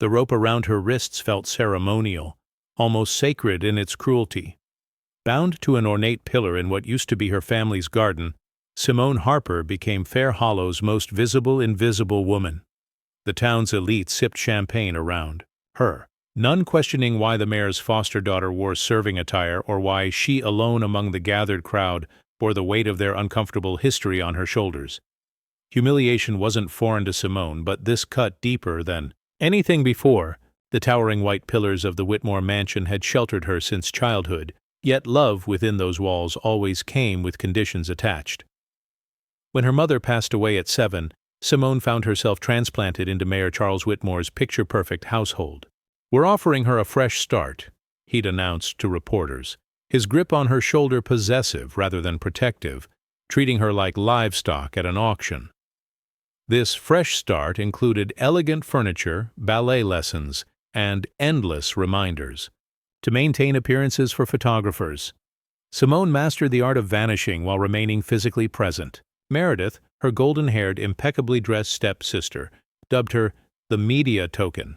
The rope around her wrists felt ceremonial, almost sacred in its cruelty. Bound to an ornate pillar in what used to be her family's garden, Simone Harper became Fair Hollow's most visible invisible woman. The town's elite sipped champagne around her, none questioning why the mayor's foster daughter wore serving attire or why she alone among the gathered crowd bore the weight of their uncomfortable history on her shoulders. Humiliation wasn't foreign to Simone, but this cut deeper than anything before. The towering white pillars of the Whitmore mansion had sheltered her since childhood, yet love within those walls always came with conditions attached. When her mother passed away at 7, Simone found herself transplanted into Mayor Charles Whitmore's picture-perfect household. "We're offering her a fresh start," he'd announced to reporters, his grip on her shoulder possessive rather than protective, treating her like livestock at an auction. This fresh start included elegant furniture, ballet lessons, and endless reminders. To maintain appearances for photographers, Simone mastered the art of vanishing while remaining physically present. Meredith, her golden-haired, impeccably dressed stepsister, dubbed her the media token.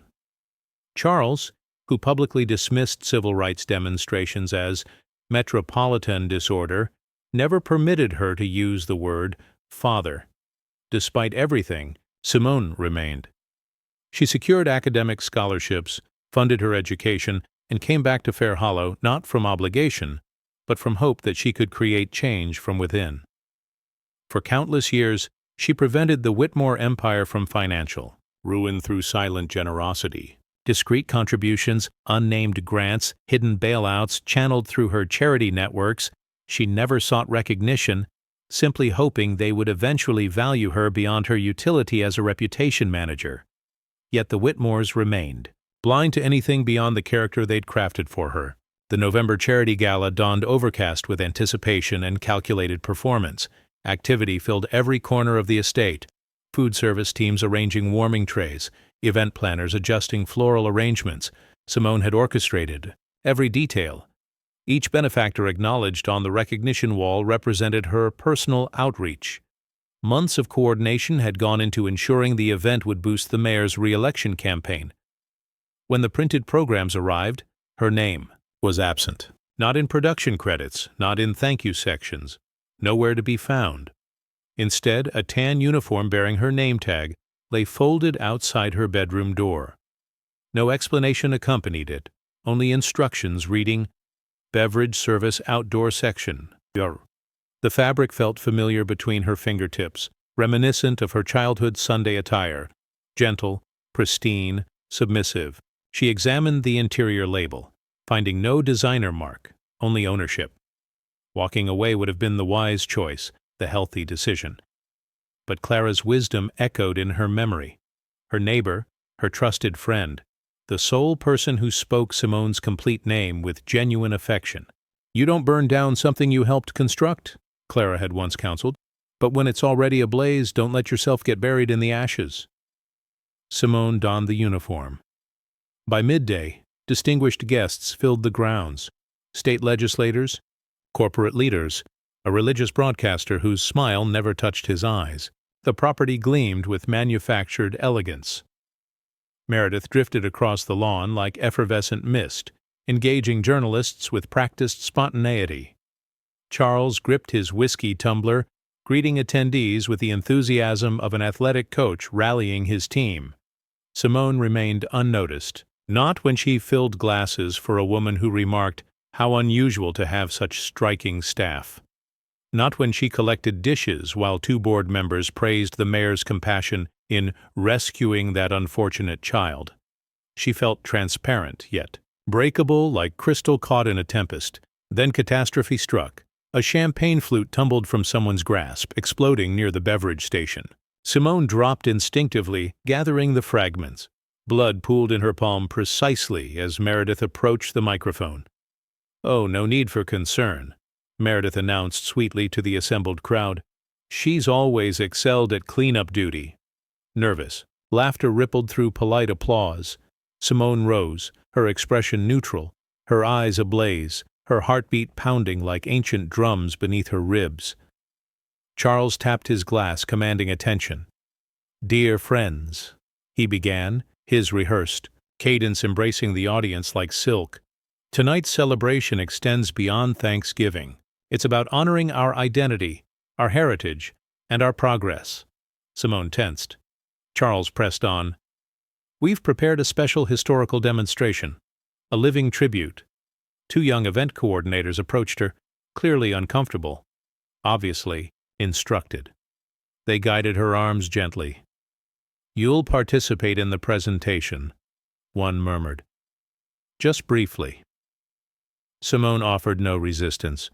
Charles, who publicly dismissed civil rights demonstrations as metropolitan disorder, never permitted her to use the word father. Despite everything, Simone remained. She secured academic scholarships, funded her education, and came back to Fair Hollow not from obligation, but from hope that she could create change from within. For countless years, she prevented the Whitmore empire from financial ruin through silent generosity. Discreet contributions, unnamed grants, hidden bailouts channeled through her charity networks. She never sought recognition, simply hoping they would eventually value her beyond her utility as a reputation manager. Yet the Whitmores remained, blind to anything beyond the character they'd crafted for her. The November charity gala dawned overcast with anticipation and calculated performance. Activity filled every corner of the estate, food service teams arranging warming trays, event planners adjusting floral arrangements. Simone had orchestrated every detail. Each benefactor acknowledged on the recognition wall represented her personal outreach. Months of coordination had gone into ensuring the event would boost the mayor's re-election campaign. When the printed programs arrived, her name was absent. Not in production credits, not in thank you sections. Nowhere to be found. Instead, a tan uniform bearing her name tag lay folded outside her bedroom door. No explanation accompanied it, only instructions reading, "Beverage Service Outdoor Section." The fabric felt familiar between her fingertips, reminiscent of her childhood Sunday attire. Gentle, pristine, submissive. She examined the interior label, finding no designer mark, only ownership. Walking away would have been the wise choice, the healthy decision. But Clara's wisdom echoed in her memory. Her neighbor, her trusted friend, the sole person who spoke Simone's complete name with genuine affection. "You don't burn down something you helped construct," Clara had once counseled, "but when it's already ablaze, don't let yourself get buried in the ashes." Simone donned the uniform. By midday, distinguished guests filled the grounds. State legislators, corporate leaders, a religious broadcaster whose smile never touched his eyes. The property gleamed with manufactured elegance. Meredith drifted across the lawn like effervescent mist, engaging journalists with practiced spontaneity. Charles gripped his whiskey tumbler, greeting attendees with the enthusiasm of an athletic coach rallying his team. Simone remained unnoticed, not when she filled glasses for a woman who remarked, "How unusual to have such striking staff." Not when she collected dishes while 2 board members praised the mayor's compassion in rescuing that unfortunate child. She felt transparent, yet breakable like crystal caught in a tempest. Then catastrophe struck. A champagne flute tumbled from someone's grasp, exploding near the beverage station. Simone dropped instinctively, gathering the fragments. Blood pooled in her palm precisely as Meredith approached the microphone. "Oh, no need for concern," Meredith announced sweetly to the assembled crowd. "She's always excelled at cleanup duty." Nervous, laughter rippled through polite applause. Simone rose, her expression neutral, her eyes ablaze, her heartbeat pounding like ancient drums beneath her ribs. Charles tapped his glass, commanding attention. "Dear friends," he began, his rehearsed, cadence embracing the audience like silk. Tonight's celebration extends beyond Thanksgiving. It's about honoring our identity, our heritage, and our progress. Simone tensed. Charles pressed on. We've prepared a special historical demonstration, a living tribute. Two young event coordinators approached her, clearly uncomfortable, obviously instructed. They guided her arms gently. You'll participate in the presentation, one murmured. Just briefly. Simone offered no resistance.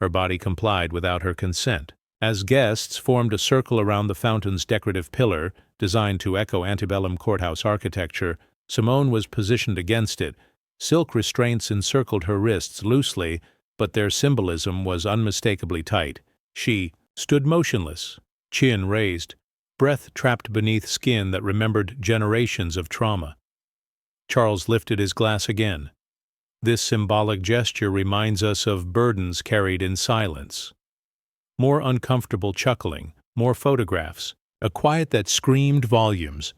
Her body complied without her consent. As guests formed a circle around the fountain's decorative pillar, designed to echo antebellum courthouse architecture, Simone was positioned against it. Silk restraints encircled her wrists loosely, but their symbolism was unmistakably tight. She stood motionless, chin raised, breath trapped beneath skin that remembered generations of trauma. Charles lifted his glass again. This symbolic gesture reminds us of burdens carried in silence. More uncomfortable chuckling, more photographs, a quiet that screamed volumes.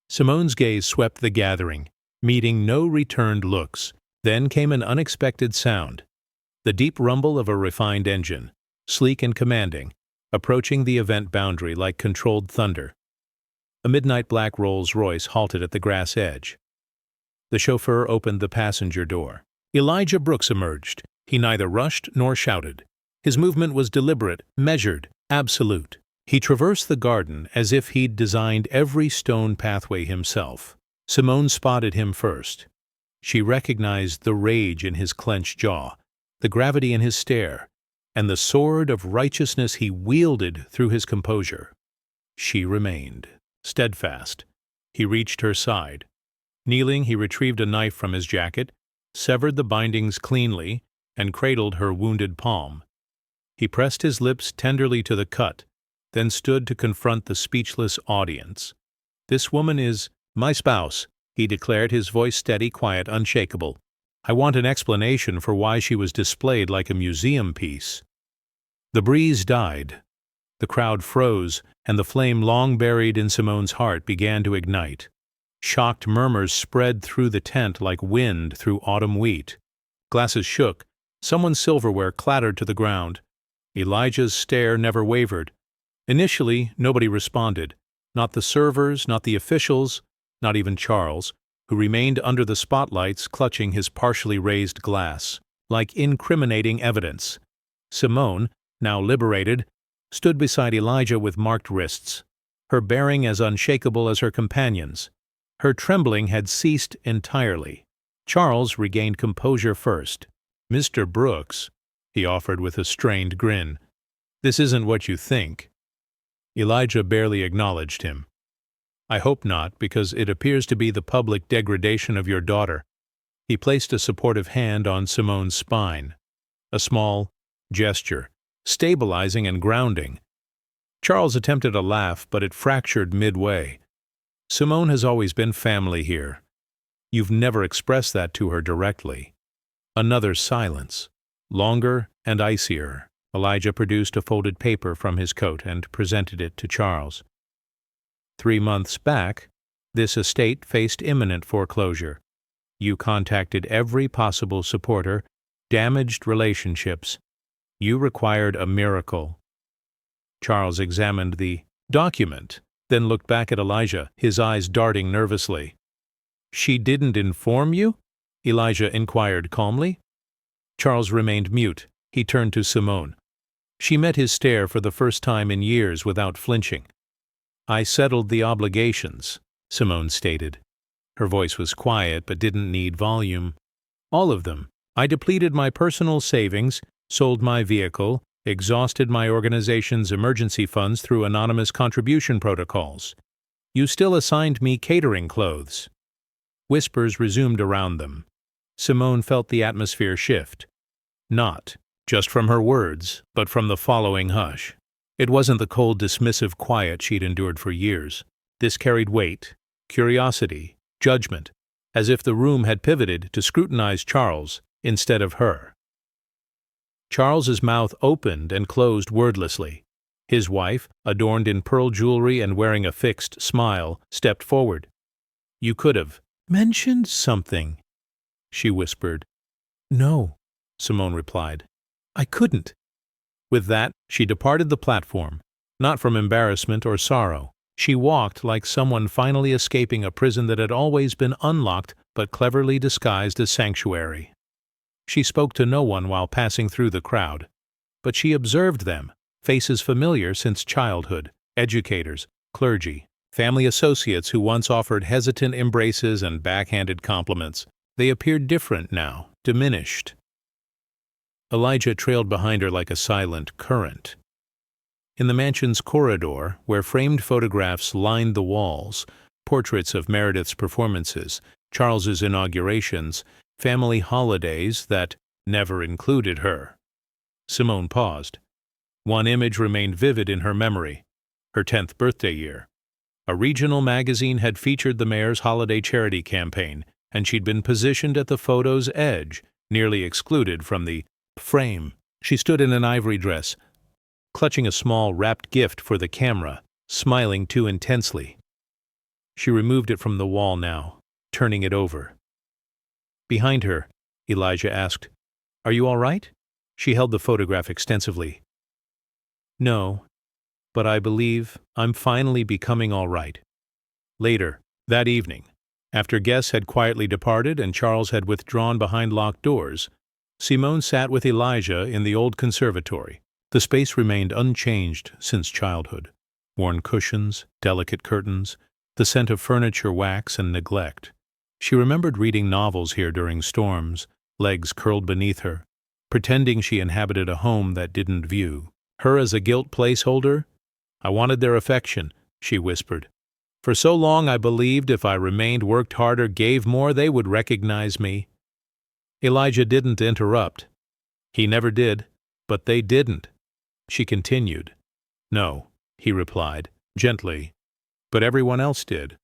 Simone's gaze swept the gathering, meeting no returned looks. Then came an unexpected sound. The deep rumble of a refined engine, sleek and commanding, approaching the event boundary like controlled thunder. A midnight black Rolls-Royce halted at the grass edge. The chauffeur opened the passenger door. Elijah Brooks emerged. He neither rushed nor shouted. His movement was deliberate, measured, absolute. He traversed the garden as if he'd designed every stone pathway himself. Simone spotted him first. She recognized the rage in his clenched jaw, the gravity in his stare, and the sword of righteousness he wielded through his composure. She remained, steadfast. He reached her side. Kneeling, he retrieved a knife from his jacket, severed the bindings cleanly, and cradled her wounded palm. He pressed his lips tenderly to the cut, then stood to confront the speechless audience. "This woman is my spouse," he declared, his voice steady, quiet, unshakable. "I want an explanation for why she was displayed like a museum piece." The breeze died. The crowd froze, and the flame long buried in Simone's heart began to ignite. Shocked murmurs spread through the tent like wind through autumn wheat. Glasses shook. Someone's silverware clattered to the ground. Elijah's stare never wavered. Initially, nobody responded. Not the servers, not the officials, not even Charles, who remained under the spotlights clutching his partially raised glass, like incriminating evidence. Simone, now liberated, stood beside Elijah with marked wrists, her bearing as unshakable as her companion's. Her trembling had ceased entirely. Charles regained composure first. "Mr. Brooks," he offered with a strained grin, "this isn't what you think." Elijah barely acknowledged him. "I hope not, because it appears to be the public degradation of your daughter." He placed a supportive hand on Simone's spine. A small gesture, stabilizing and grounding. Charles attempted a laugh, but it fractured midway. "Simone has always been family here. You've never expressed that to her directly." Another silence, longer and icier. Elijah produced a folded paper from his coat and presented it to Charles. 3 months back, this estate faced imminent foreclosure. You contacted every possible supporter, damaged relationships. You required a miracle. Charles examined the document, then looked back at Elijah, his eyes darting nervously. "She didn't inform you?" Elijah inquired calmly. Charles remained mute. He turned to Simone. She met his stare for the first time in years without flinching. "I settled the obligations," Simone stated. Her voice was quiet but didn't need volume. "All of them. I depleted my personal savings, sold my vehicle, exhausted my organization's emergency funds through anonymous contribution protocols. You still assigned me catering clothes." Whispers resumed around them. Simone felt the atmosphere shift. Not just from her words, but from the following hush. It wasn't the cold, dismissive quiet she'd endured for years. This carried weight, curiosity, judgment, as if the room had pivoted to scrutinize Charles instead of her. Charles's mouth opened and closed wordlessly. His wife, adorned in pearl jewelry and wearing a fixed smile, stepped forward. You could have mentioned something, she whispered. No, Simone replied. I couldn't. With that, she departed the platform, not from embarrassment or sorrow. She walked like someone finally escaping a prison that had always been unlocked but cleverly disguised as sanctuary. She spoke to no one while passing through the crowd, but she observed them, faces familiar since childhood, educators, clergy, family associates who once offered hesitant embraces and backhanded compliments. They appeared different now, diminished. Elijah trailed behind her like a silent current. In the mansion's corridor, where framed photographs lined the walls, portraits of Meredith's performances, Charles's inaugurations, family holidays that never included her. Simone paused. One image remained vivid in her memory, her 10th birthday year. A regional magazine had featured the mayor's holiday charity campaign, and she'd been positioned at the photo's edge, nearly excluded from the frame. She stood in an ivory dress, clutching a small wrapped gift for the camera, smiling too intensely. She removed it from the wall now, turning it over. Behind her, Elijah asked, Are you all right? She held the photograph extensively. No, but I believe I'm finally becoming all right. Later, that evening, after guests had quietly departed and Charles had withdrawn behind locked doors, Simone sat with Elijah in the old conservatory. The space remained unchanged since childhood. Worn cushions, delicate curtains, the scent of furniture wax and neglect. She remembered reading novels here during storms, legs curled beneath her, pretending she inhabited a home that didn't view her as a guilt placeholder. I wanted their affection, she whispered. For so long I believed if I remained, worked harder, gave more, they would recognize me. Elijah didn't interrupt. He never did, but they didn't. She continued. No, he replied, gently, but everyone else did.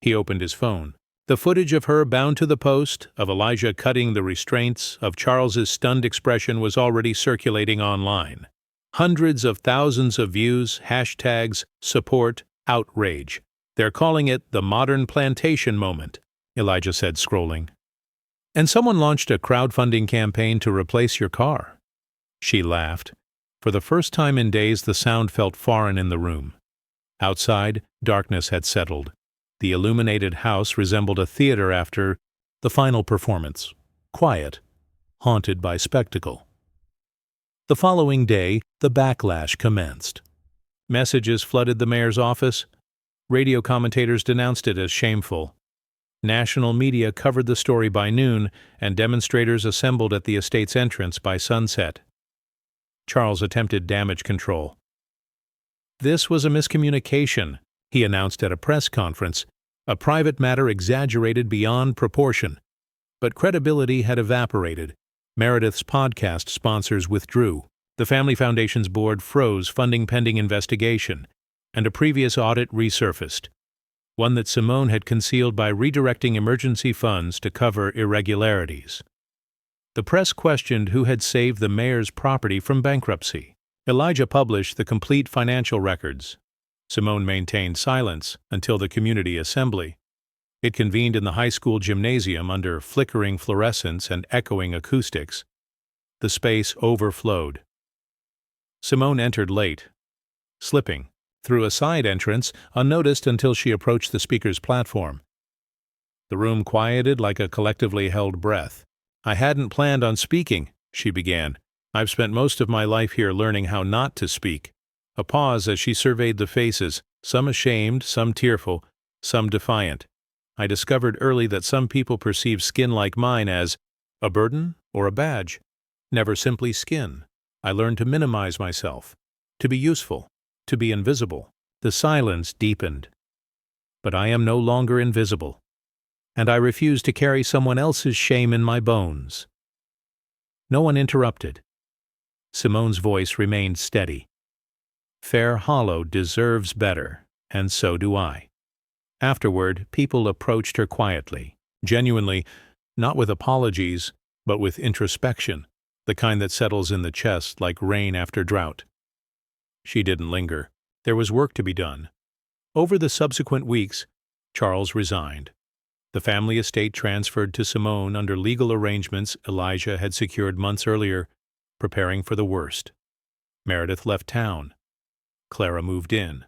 He opened his phone. The footage of her bound to the post, of Elijah cutting the restraints, of Charles's stunned expression was already circulating online. Hundreds of thousands of views, hashtags, support, outrage. They're calling it the modern plantation moment, Elijah said, scrolling. And someone launched a crowdfunding campaign to replace your car. She laughed. For the first time in days, the sound felt foreign in the room. Outside, darkness had settled. The illuminated house resembled a theater after the final performance. Quiet, haunted by spectacle. The following day, the backlash commenced. Messages flooded the mayor's office. Radio commentators denounced it as shameful. National media covered the story by noon, and demonstrators assembled at the estate's entrance by sunset. Charles attempted damage control. This was a miscommunication, he announced at a press conference, a private matter exaggerated beyond proportion. But credibility had evaporated. Meredith's podcast sponsors withdrew. The Family Foundation's board froze funding pending investigation, and a previous audit resurfaced, one that Simone had concealed by redirecting emergency funds to cover irregularities. The press questioned who had saved the mayor's property from bankruptcy. Elijah published the complete financial records. Simone maintained silence until the community assembly. It convened in the high school gymnasium under flickering fluorescents and echoing acoustics. The space overflowed. Simone entered late, slipping through a side entrance unnoticed until she approached the speaker's platform. The room quieted like a collectively held breath. I hadn't planned on speaking, she began. I've spent most of my life here learning how not to speak. A pause as she surveyed the faces, some ashamed, some tearful, some defiant. I discovered early that some people perceive skin like mine as a burden or a badge, never simply skin. I learned to minimize myself, to be useful, to be invisible. The silence deepened. But I am no longer invisible, and I refuse to carry someone else's shame in my bones. No one interrupted. Simone's voice remained steady. Fair Hollow deserves better, and so do I. Afterward, people approached her quietly, genuinely, not with apologies, but with introspection, the kind that settles in the chest like rain after drought. She didn't linger. There was work to be done. Over the subsequent weeks, Charles resigned. The family estate transferred to Simone under legal arrangements Elijah had secured months earlier, preparing for the worst. Meredith left town. Clara moved in.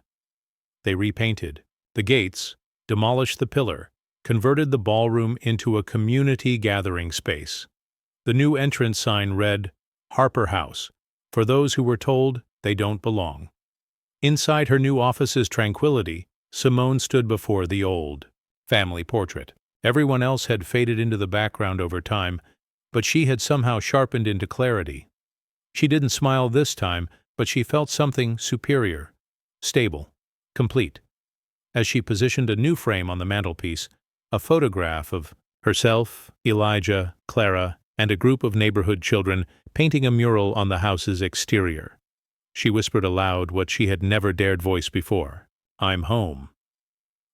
They repainted the gates, demolished the pillar, converted the ballroom into a community gathering space. The new entrance sign read, "Harper House, for those who were told they don't belong." Inside her new office's tranquility, Simone stood before the old family portrait. Everyone else had faded into the background over time, but she had somehow sharpened into clarity. She didn't smile this time, but she felt something superior, stable, complete. As she positioned a new frame on the mantelpiece, a photograph of herself, Elijah, Clara, and a group of neighborhood children painting a mural on the house's exterior. She whispered aloud what she had never dared voice before, "I'm home."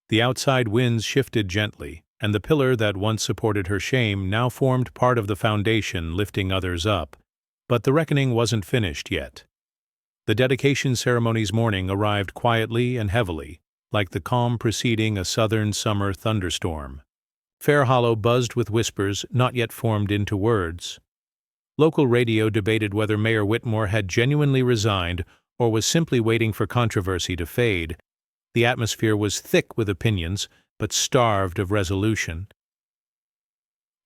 The outside winds shifted gently, and the pillar that once supported her shame now formed part of the foundation, lifting others up. But the reckoning wasn't finished yet. The dedication ceremony's morning arrived quietly and heavily, like the calm preceding a southern summer thunderstorm. Fair Hollow buzzed with whispers not yet formed into words. Local radio debated whether Mayor Whitmore had genuinely resigned or was simply waiting for controversy to fade. The atmosphere was thick with opinions, but starved of resolution.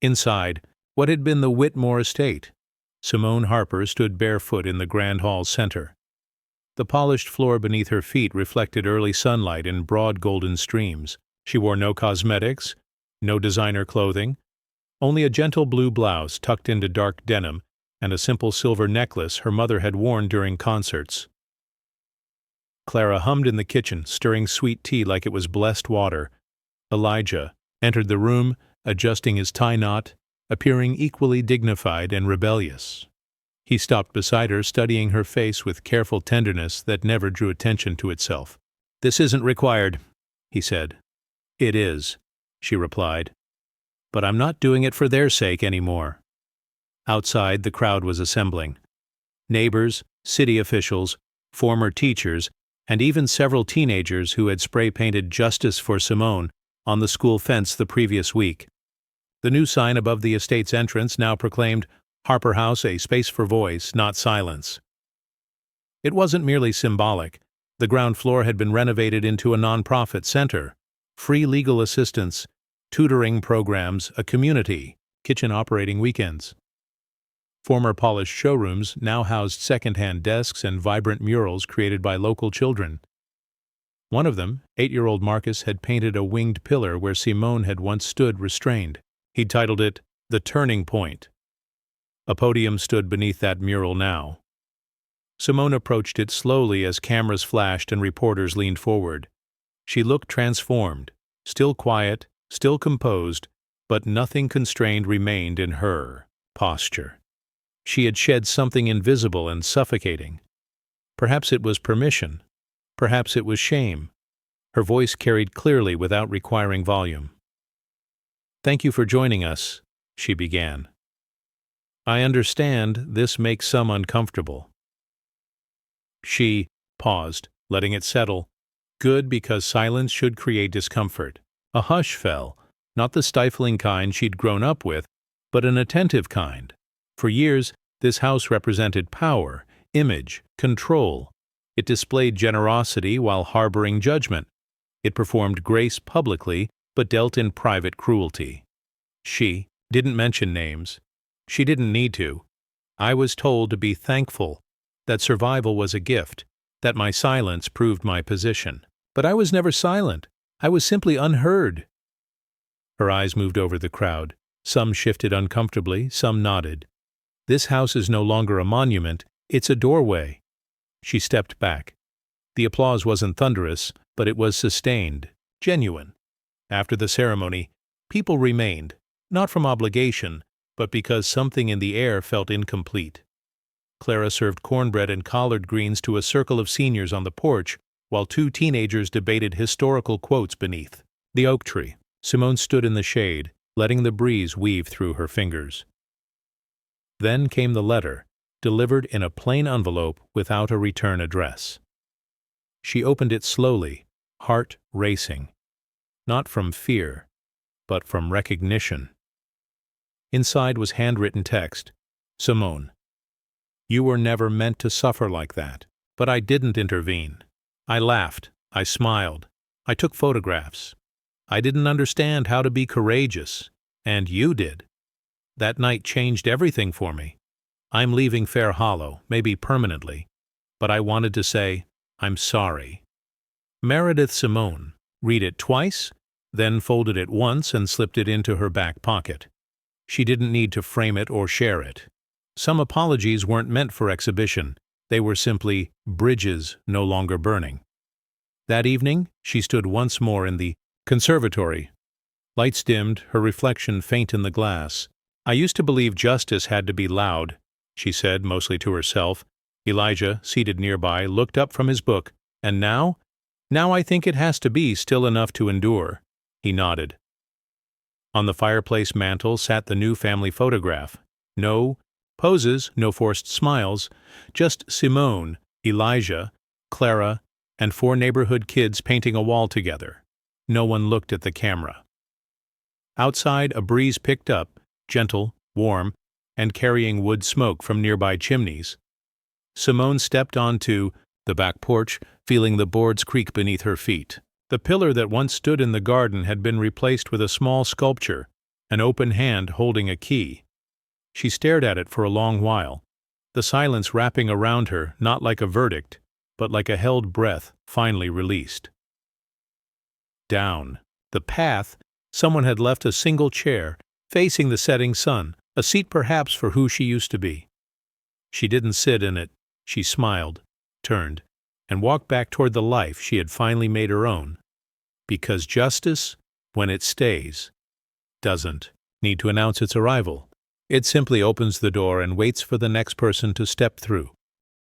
Inside, what had been the Whitmore estate, Simone Harper stood barefoot in the Grand Hall's center. The polished floor beneath her feet reflected early sunlight in broad golden streams. She wore no cosmetics, no designer clothing, only a gentle blue blouse tucked into dark denim and a simple silver necklace her mother had worn during concerts. Clara hummed in the kitchen, stirring sweet tea like it was blessed water. Elijah entered the room, adjusting his tie knot, appearing equally dignified and rebellious. He stopped beside her, studying her face with careful tenderness that never drew attention to itself. "This isn't required," he said. "It is," she replied. "But I'm not doing it for their sake anymore." Outside, the crowd was assembling. Neighbors, city officials, former teachers, and even several teenagers who had spray-painted "Justice for Simone" on the school fence the previous week. The new sign above the estate's entrance now proclaimed, "Harper House, a space for voice, not silence." It wasn't merely symbolic. The ground floor had been renovated into a nonprofit center. Free legal assistance, tutoring programs, a community, kitchen operating weekends. Former polished showrooms now housed second-hand desks and vibrant murals created by local children. One of them, 8-year-old Marcus, had painted a winged pillar where Simone had once stood restrained. He'd titled it, "The Turning Point." A podium stood beneath that mural now. Simone approached it slowly as cameras flashed and reporters leaned forward. She looked transformed, still quiet, still composed, but nothing constrained remained in her posture. She had shed something invisible and suffocating. Perhaps it was permission. Perhaps it was shame. Her voice carried clearly without requiring volume. "Thank you for joining us," she began. "I understand this makes some uncomfortable." She paused, letting it settle. Good, because silence should create discomfort. A hush fell, not the stifling kind she'd grown up with, but an attentive kind. For years, this house represented power, image, control. It displayed generosity while harboring judgment. It performed grace publicly, but dealt in private cruelty. She didn't mention names. She didn't need to. I was told to be thankful, that survival was a gift, that my silence proved my position. But I was never silent. I was simply unheard. Her eyes moved over the crowd. Some shifted uncomfortably, some nodded. This house is no longer a monument, it's a doorway. She stepped back. The applause wasn't thunderous, but it was sustained, genuine. After the ceremony, people remained, not from obligation, but because something in the air felt incomplete. Clara served cornbread and collard greens to a circle of seniors on the porch, while 2 teenagers debated historical quotes beneath the oak tree. Simone stood in the shade, letting the breeze weave through her fingers. Then came the letter, delivered in a plain envelope without a return address. She opened it slowly, heart racing. Not from fear, but from recognition. Inside was handwritten text. Simone, you were never meant to suffer like that. But I didn't intervene. I laughed. I smiled. I took photographs. I didn't understand how to be courageous. And you did. That night changed everything for me. I'm leaving Fair Hollow, maybe permanently. But I wanted to say, I'm sorry. Meredith Simone. Read it twice, then folded it once and slipped it into her back pocket. She didn't need to frame it or share it. Some apologies weren't meant for exhibition. They were simply bridges no longer burning. That evening, she stood once more in the conservatory. Lights dimmed, her reflection faint in the glass. I used to believe justice had to be loud, she said, mostly to herself. Elijah, seated nearby, looked up from his book. And now? Now I think it has to be still enough to endure. He nodded. On the fireplace mantel sat the new family photograph. No poses, no forced smiles, just Simone, Elijah, Clara, and 4 neighborhood kids painting a wall together. No one looked at the camera. Outside, a breeze picked up, gentle, warm, and carrying wood smoke from nearby chimneys. Simone stepped onto the back porch, feeling the boards creak beneath her feet. The pillar that once stood in the garden had been replaced with a small sculpture, an open hand holding a key. She stared at it for a long while, the silence wrapping around her not like a verdict, but like a held breath finally released. Down the path, someone had left a single chair, facing the setting sun, a seat perhaps for who she used to be. She didn't sit in it. She smiled, turned, and walked back toward the life she had finally made her own. Because justice, when it stays, doesn't need to announce its arrival. It simply opens the door and waits for the next person to step through.